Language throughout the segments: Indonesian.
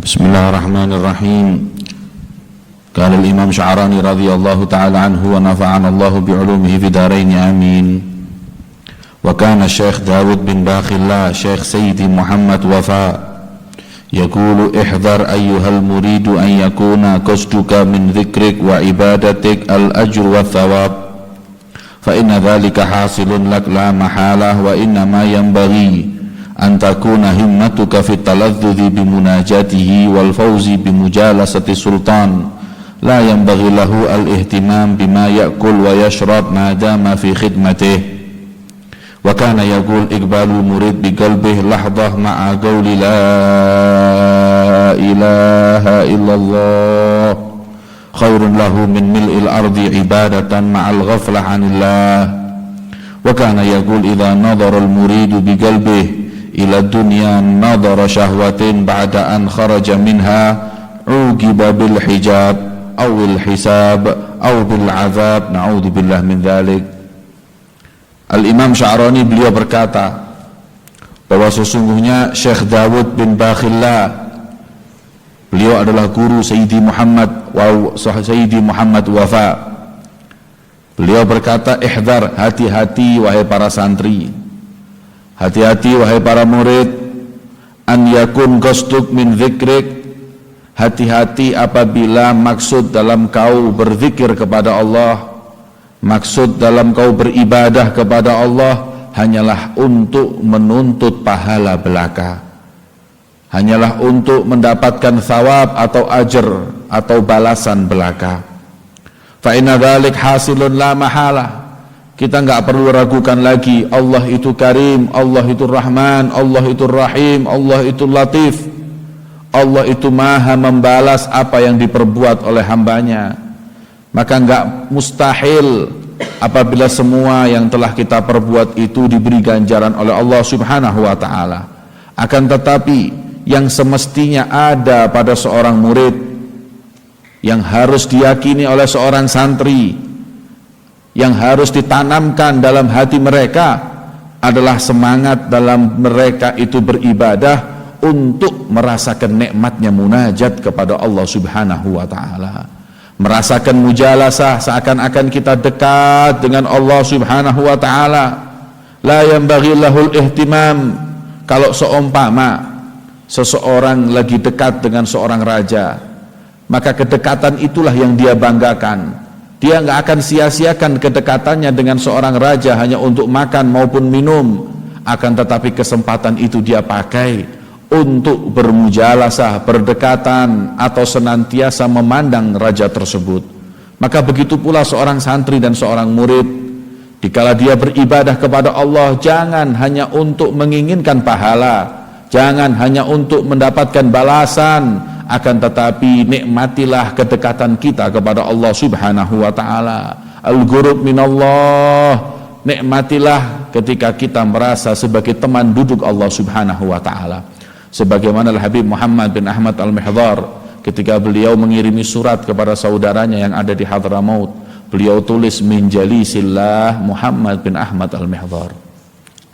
بسم الله الرحمن الرحيم. قال الإمام شعراني رضي الله تعالى عنه ونفعنا الله بعلومه في دارين آمين. وكان الشيخ داود بن باخي الله شيخ سيدي محمد وفاء يقول: احذر أيها المريد أن يكون قصدك من ذكرك وعبادتك الأجر والثواب، فإن ذلك حاصل لك لا محالة، وإنما ينبغي أن تكون همتك في التلذذ بمناجاته والفوز بمجالسة السلطان، لا ينبغي له الاهتمام بما يأكل ويشرب ما دام في خدمته. وكان يقول: إقبال المريد بقلبه لحظة مع قول لا إله إلا الله خير له من ملء الأرض عبادة مع الغفلة عن الله. وكان يقول: إذا نظر المريد بقلبه إلى الدنيا نظر شهوة بعد أن خرج منها عوقب بالحجاب أو الحساب أو بالعذاب، نعوذ بالله من ذلك. Al-Imam Sya'rani beliau berkata bahwa sesungguhnya Syekh Dawud bin Bakhillah, beliau adalah guru Sayyidi Muhammad Wafa. Beliau berkata, ihdar, hati-hati wahai para santri, hati-hati wahai para murid, an yakun qasduk min dzikrik, hati-hati apabila maksud dalam kau berzikir kepada Allah, maksud dalam kau beribadah kepada Allah hanyalah untuk menuntut pahala belaka, hanyalah untuk mendapatkan thawab atau ajr atau balasan belaka. Fa inna dzalik hasilun la mahalah. Kita enggak perlu ragukan lagi, Allah itu Karim, Allah itu Rahman, Allah itu Rahim, Allah itu Latif. Allah itu maha membalas apa yang diperbuat oleh hambanya. Maka enggak mustahil apabila semua yang telah kita perbuat itu diberi ganjaran oleh Allah Subhanahu wa ta'ala. Akan tetapi yang semestinya ada pada seorang murid, yang harus diyakini oleh seorang santri, yang harus ditanamkan dalam hati mereka adalah semangat dalam mereka itu beribadah untuk merasakan nikmatnya munajat kepada Allah Subhanahu wa ta'ala, merasakan mujalasah seakan-akan kita dekat dengan Allah Subhanahu wa ta'ala. La yanbaghi lahul ihtimam. Kalau seumpama seseorang lagi dekat dengan seorang raja, maka kedekatan itulah yang dia banggakan. Dia nggak akan sia-siakan kedekatannya dengan seorang raja hanya untuk makan maupun minum, akan tetapi kesempatan itu dia pakai untuk bermujalasah, berdekatan, atau senantiasa memandang raja tersebut. Maka begitu pula seorang santri dan seorang murid, dikala dia beribadah kepada Allah, jangan hanya untuk menginginkan pahala, jangan hanya untuk mendapatkan balasan, akan tetapi nikmatilah kedekatan kita kepada Allah Subhanahu wa ta'ala. Al-ghurub minallah, nikmatilah ketika kita merasa sebagai teman duduk Allah Subhanahu wa ta'ala. Sebagaimana Habib Muhammad bin Ahmad Al-Mihdhar, ketika beliau mengirimi surat kepada saudaranya yang ada di Hadramaut, beliau tulis min jalisillah Muhammad bin Ahmad Al-Mihdhar.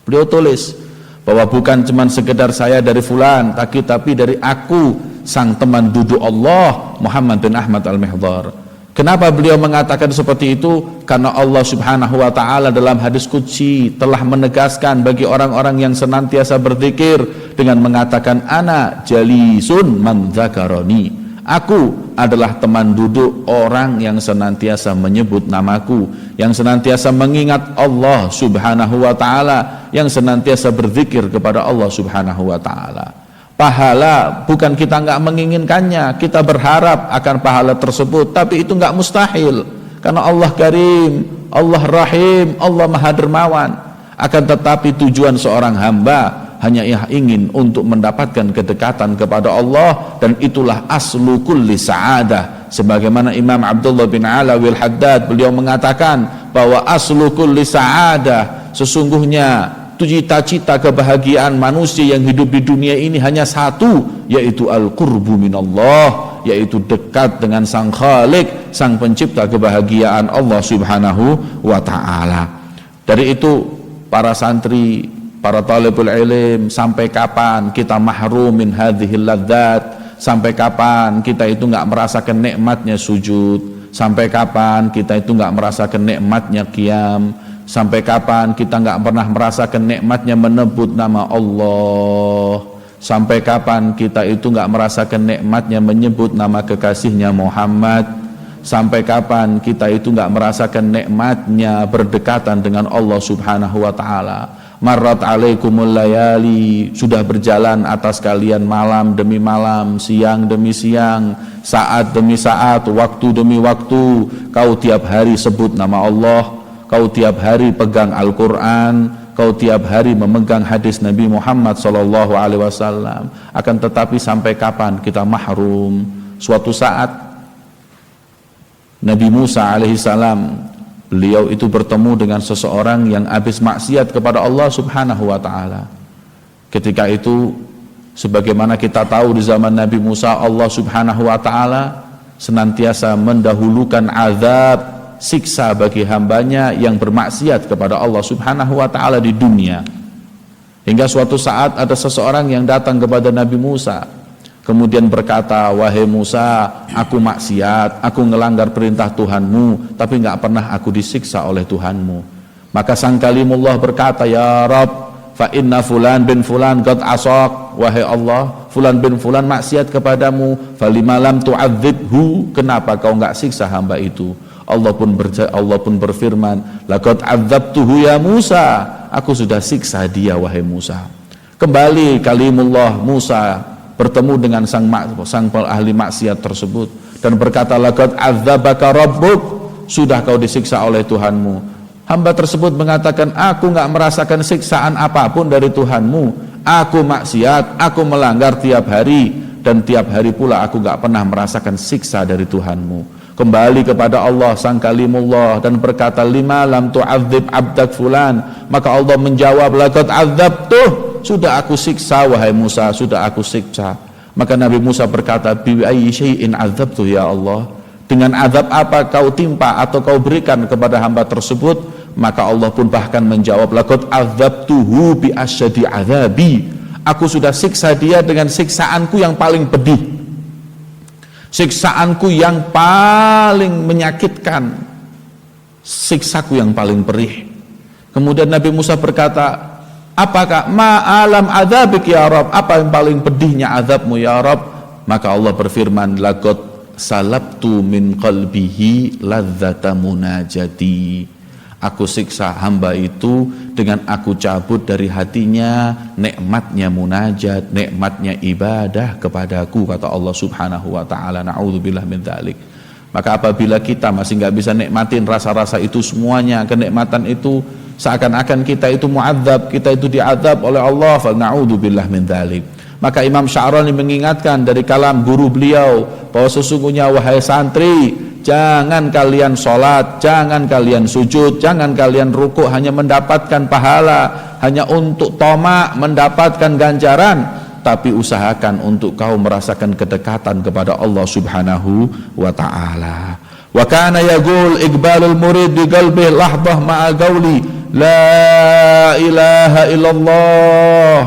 Beliau tulis bahwa bukan cuma sekedar saya dari fulan, tapi dari aku, sang teman duduk Allah Muhammad bin Ahmad Al-Mihdhar. Kenapa beliau mengatakan seperti itu? Karena Allah Subhanahu wa ta'ala dalam hadis qudsi telah menegaskan bagi orang-orang yang senantiasa berzikir dengan mengatakan ana jalisun man dzakarani, aku adalah teman duduk orang yang senantiasa menyebut namaku, yang senantiasa mengingat Allah Subhanahu wa ta'ala, yang senantiasa berzikir kepada Allah Subhanahu wa ta'ala. Pahala bukan kita nggak menginginkannya, kita berharap akan pahala tersebut, tapi itu nggak mustahil karena Allah Karim, Allah Rahim, Allah Maha Dermawan. Akan tetapi tujuan seorang hamba hanya ingin untuk mendapatkan kedekatan kepada Allah, dan itulah aslu kulli sa'adah. Sebagaimana Imam Abdullah bin Alawi Al-Haddad, beliau mengatakan bahwa aslu kulli sa'adah, sesungguhnya cita-cita kebahagiaan manusia yang hidup di dunia ini hanya satu, yaitu al-qurbu minallah, yaitu dekat dengan sang Khalik, sang pencipta kebahagiaan Allah Subhanahu wa ta'ala. Dari itu para santri, para talibul ilm, sampai kapan kita mahrum min hadhil ladzat, Sampai kapan kita itu nggak merasakan nikmatnya sujud? Sampai kapan kita itu nggak merasakan nikmatnya qiyam? Sampai kapan kita nggak pernah merasakan nikmatnya menyebut nama Allah? Sampai kapan kita itu nggak merasakan nikmatnya menyebut nama kekasihnya Muhammad? Sampai kapan kita itu nggak merasakan nikmatnya berdekatan dengan Allah Subhanahu wa Ta'ala? Marrat alaikumul layali, sudah berjalan atas kalian malam demi malam, siang demi siang, saat demi saat, waktu demi waktu. Kau tiap hari sebut nama Allah, kau tiap hari pegang Al-Quran, kau tiap hari memegang hadis Nabi Muhammad SAW. Akan tetapi sampai kapan kita mahrum? Suatu saat Nabi Musa alaihissalam, beliau itu bertemu dengan seseorang yang habis maksiat kepada Allah Subhanahu wa Ta'ala. Ketika itu, sebagaimana kita tahu di zaman Nabi Musa, Allah Subhanahu wa Ta'ala senantiasa mendahulukan azab, siksa bagi hambanya yang bermaksiat kepada Allah Subhanahu wa Ta'ala di dunia. Hingga suatu saat ada seseorang yang datang kepada Nabi Musa, kemudian berkata, wahai Musa, aku maksiat, aku ngelanggar perintah Tuhanmu, tapi nggak pernah aku disiksa oleh Tuhanmu. Maka sang kalimullah berkata, ya Rabb, fa inna fulan bin fulan qad asaq, wahai Allah, fulan bin fulan maksiat kepadamu, falima lam tu'adzibhu, kenapa kau nggak siksa hamba itu? Allah pun berfirman, laqad adzabtuhu ya Musa, aku sudah siksa dia wahai Musa. Kembali kalimullah Musa bertemu dengan sang ahli maksiat tersebut dan berkata, laqad adzabaka rabbuk, sudah kau disiksa oleh Tuhanmu. Hamba tersebut mengatakan, aku nggak merasakan siksaan apapun dari Tuhanmu, aku maksiat, aku melanggar tiap hari, dan tiap hari pula aku nggak pernah merasakan siksa dari Tuhanmu. Kembali kepada Allah sang kalimullah dan berkata, lima lam tu'adzib abdak fulan, maka Allah menjawab, laqad adzabtuh, sudah aku siksa wahai Musa, sudah aku siksa. Maka Nabi Musa berkata, bi ayyi syai'in adzabtu ya Allah, dengan azab apa kau timpa atau kau berikan kepada hamba tersebut? Maka Allah pun bahkan menjawab, laqad adzabtuhu bi asyadi azabi, aku sudah siksa dia dengan siksaanku yang paling pedih, siksaanku yang paling menyakitkan, siksaku yang paling perih. Kemudian Nabi Musa berkata, apakah ma'alam adzabik ya Rabb, apa yang paling pedihnya azabmu ya Rabb? Maka Allah berfirman, laqad salabtu min qalbihi ladzata munajati, aku siksa hamba itu dengan aku cabut dari hatinya nikmatnya munajat, nikmatnya ibadah kepadaku, kata Allah Subhanahu wa Ta'ala. Na'udzubillah min dzalik. Maka apabila kita masih nggak bisa nikmatin rasa-rasa itu semuanya, kenikmatan itu, seakan-akan kita itu mu'adzab, kita itu diazab oleh Allah, fa na'udzubillah min dzalik. Maka Imam Sya'rani mengingatkan dari kalam guru beliau bahwa sesungguhnya wahai santri, jangan kalian sholat, jangan kalian sujud, jangan kalian rukuk hanya mendapatkan pahala, hanya untuk tamak mendapatkan ganjaran, tapi usahakan untuk kau merasakan kedekatan kepada Allah Subhanahu wa Ta'ala. Wa kana yaqul iqbalul murid bi qalbihi lahdah ma'a qauli la ilaha illallah.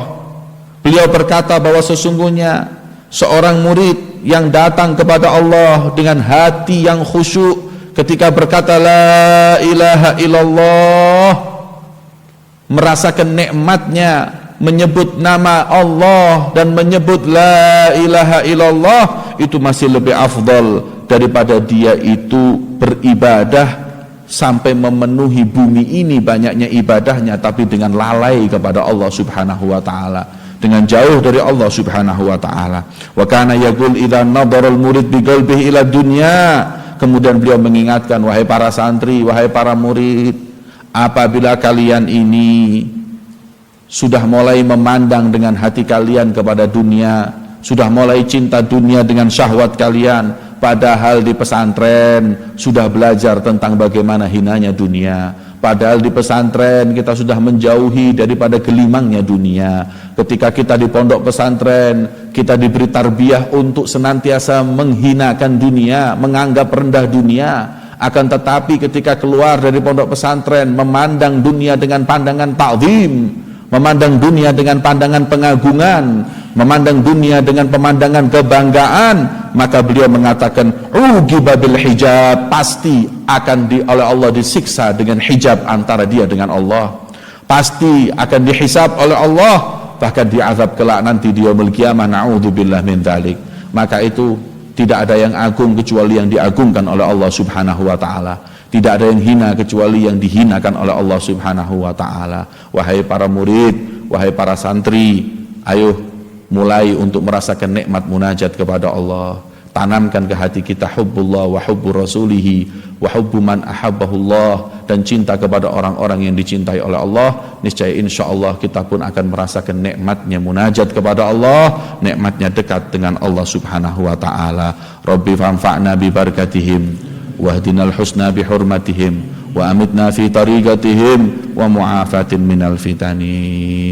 Beliau berkata bahwa sesungguhnya seorang murid yang datang kepada Allah dengan hati yang khusyuk ketika berkata la ilaha illallah, merasakan nikmatnya menyebut nama Allah dan menyebut la ilaha illallah, itu masih lebih afdal daripada dia itu beribadah sampai memenuhi bumi ini banyaknya ibadahnya tapi dengan lalai kepada Allah Subhanahu wa Ta'ala, dengan jauh dari Allah Subhanahu wa Ta'ala. Wa kana yaqul idza nadhara al-murid bi qalbihi ila dunya, kemudian beliau mengingatkan, wahai para santri, wahai para murid, apabila kalian ini sudah mulai memandang dengan hati kalian kepada dunia, sudah mulai cinta dunia dengan syahwat kalian, padahal di pesantren sudah belajar tentang bagaimana hinanya dunia, padahal di pesantren kita sudah menjauhi daripada gelimangnya dunia. Ketika kita di pondok pesantren, kita diberi tarbiyah untuk senantiasa menghinakan dunia, menganggap rendah dunia. Akan tetapi ketika keluar dari pondok pesantren, memandang dunia dengan pandangan ta'zim, memandang dunia dengan pandangan pengagungan, memandang dunia dengan pemandangan kebanggaan, maka beliau mengatakan ugiba bil hijab, pasti akan oleh Allah disiksa dengan hijab antara dia dengan Allah, pasti akan dihisab oleh Allah, bahkan diazab kelak nanti di yaumul qiyamah. Na'udzubillah min dzalik. Maka itu tidak ada yang agung kecuali yang diagungkan oleh Allah Subhanahu wa taala. Tidak ada yang hina kecuali yang dihinakan oleh Allah Subhanahu wa taala. Wahai para murid, wahai para santri, ayo mulai untuk merasakan nikmat munajat kepada Allah. Tanamkan ke hati kita hubbullah wa hubbu rasulihi wa hubbu man ahabbahullah, dan cinta kepada orang-orang yang dicintai oleh Allah. Niscaya insyaallah kita pun akan merasakan nikmatnya munajat kepada Allah, nikmatnya dekat dengan Allah Subhanahu wa taala. Rabbi fanfa'na bi barakatihim wahdinal husna bi hurmatihim wa amitna fi tariqatihim wa mu'afatin minal fitani.